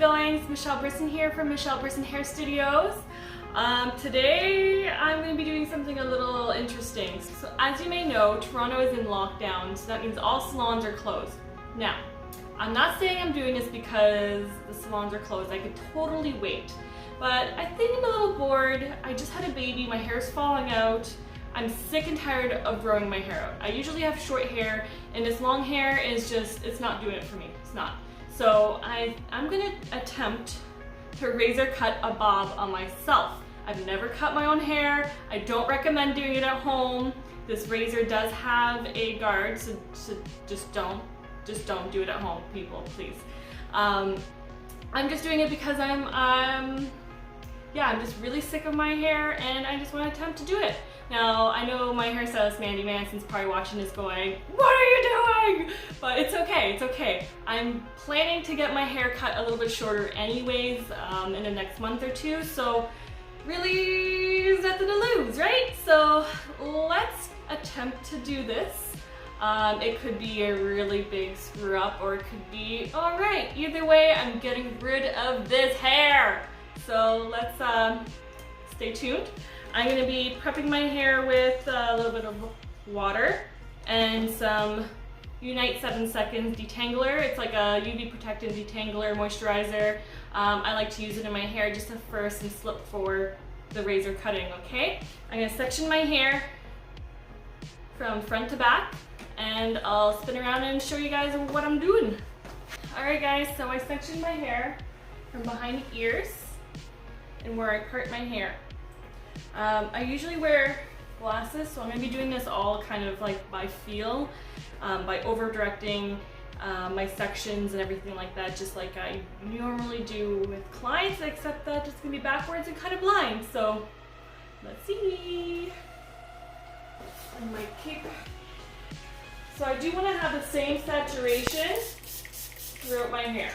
going? It's Michelle Brisson here from Michelle Brisson Hair Studios. Today I'm going to be doing something a little interesting. So as you may know, Toronto is in lockdown, so that means all salons are closed. Now, I'm not saying I'm doing this because the salons are closed. I could totally wait. But I think I'm a little bored. I just had a baby, my hair's falling out. I'm sick and tired of growing my hair out. I usually have short hair, and this long hair is just, it's not doing it for me. It's not. So I'm gonna attempt to razor cut a bob on myself. I've never cut my own hair. I don't recommend doing it at home. This razor does have a guard, so just don't do it at home, people, please. I'm just doing it because I'm just really sick of my hair and I just want to attempt to do it. Now, I know my hairstylist Mandy Manson's probably watching this going, "What are you doing?" But it's okay, it's okay. I'm planning to get my hair cut a little bit shorter anyways in the next month or two, so really there's nothing to lose, right? So let's attempt to do this. It could be a really big screw up, or it could be all right. Either way, I'm getting rid of this hair. So let's stay tuned. I'm going to be prepping my hair with a little bit of water and some Unite 7 Seconds Detangler. It's like a UV protectant detangler moisturizer. I like to use it in my hair just to first and slip for the razor cutting, okay? I'm going to section my hair from front to back and I'll spin around and show you guys what I'm doing. Alright guys, so I sectioned my hair from behind the ears and where I part my hair. I usually wear glasses, so I'm going to be doing this all kind of like by feel, by over directing my sections and everything like that, just like I normally do with clients, except that it's going to be backwards and kind of blind. So let's see. And my cape. So I do want to have the same saturation throughout my hair.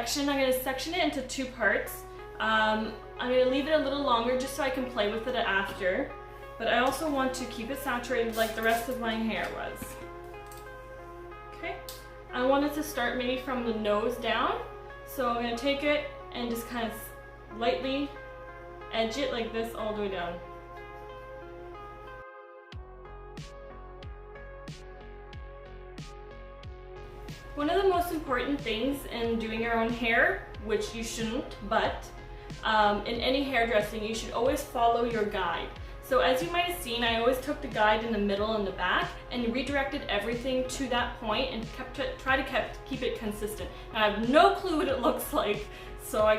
section. I'm going to section it into 2 parts. I'm going to leave it a little longer just so I can play with it after. But I also want to keep it saturated like the rest of my hair was. Okay, I wanted to start maybe from the nose down. So I'm going to take it and just kind of lightly edge it like this all the way down. One of the most important things in doing your own hair, which you shouldn't, but in any hairdressing, you should always follow your guide. So as you might have seen, I always took the guide in the middle and the back and redirected everything to that point and try to keep it consistent. And I have no clue what it looks like, so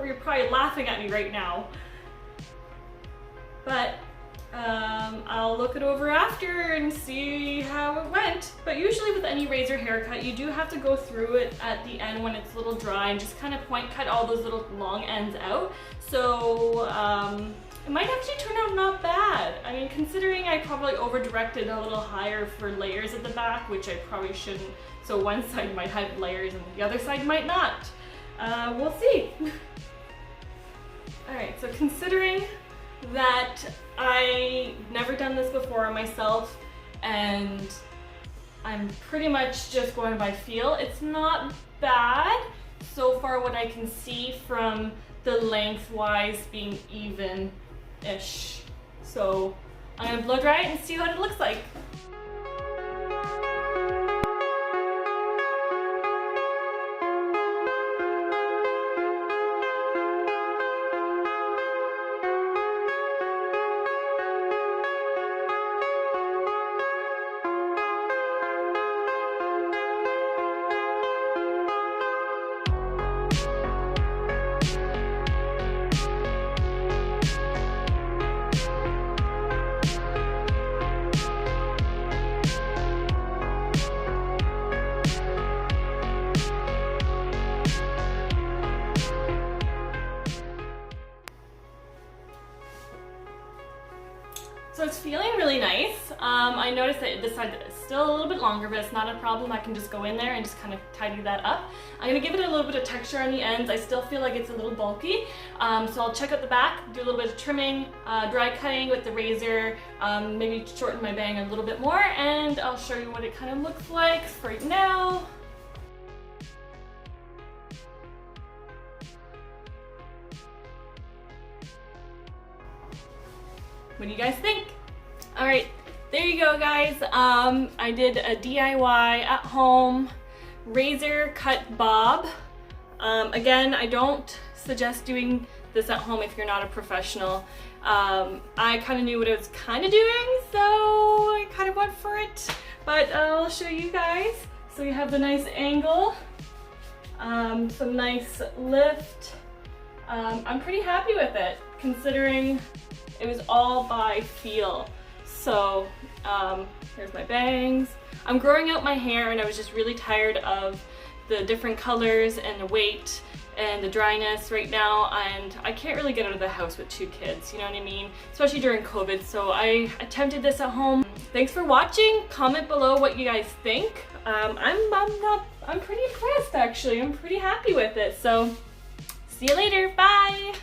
you're probably laughing at me right now. But I'll look it over after and see how it went. But usually with any razor haircut, you do have to go through it at the end when it's a little dry and just kind of point cut all those little long ends out. So it might actually turn out not bad. I mean, considering I probably over directed a little higher for layers at the back, which I probably shouldn't. So one side might have layers and the other side might not. We'll see. Alright, so considering that I never done this before myself and I'm pretty much just going by feel, it's not bad so far what I can see from the lengthwise being even-ish. So I'm gonna blow dry it and see what it looks like. So it's feeling really nice. I noticed that this side is still a little bit longer, but it's not a problem. I can just go in there and just kind of tidy that up. I'm gonna give it a little bit of texture on the ends. I still feel like it's a little bulky. So I'll check out the back, do a little bit of trimming, dry cutting with the razor, maybe shorten my bang a little bit more, and I'll show you what it kind of looks like right now. What do you guys think? All right, there you go, guys. I did a DIY at home razor cut bob. Again, I don't suggest doing this at home if you're not a professional. I kind of knew what I was kind of doing, so I kind of went for it. But I'll show you guys. So you have the nice angle, some nice lift. I'm pretty happy with it, considering it was all by feel. So here's my bangs. I'm growing out my hair and I was just really tired of the different colors and the weight and the dryness right now, and I can't really get out of the house with 2 kids, you know what I mean? Especially during COVID, so I attempted this at home. Thanks for watching. Comment below what you guys think. I'm pretty impressed actually. I'm pretty happy with it, so see you later, bye!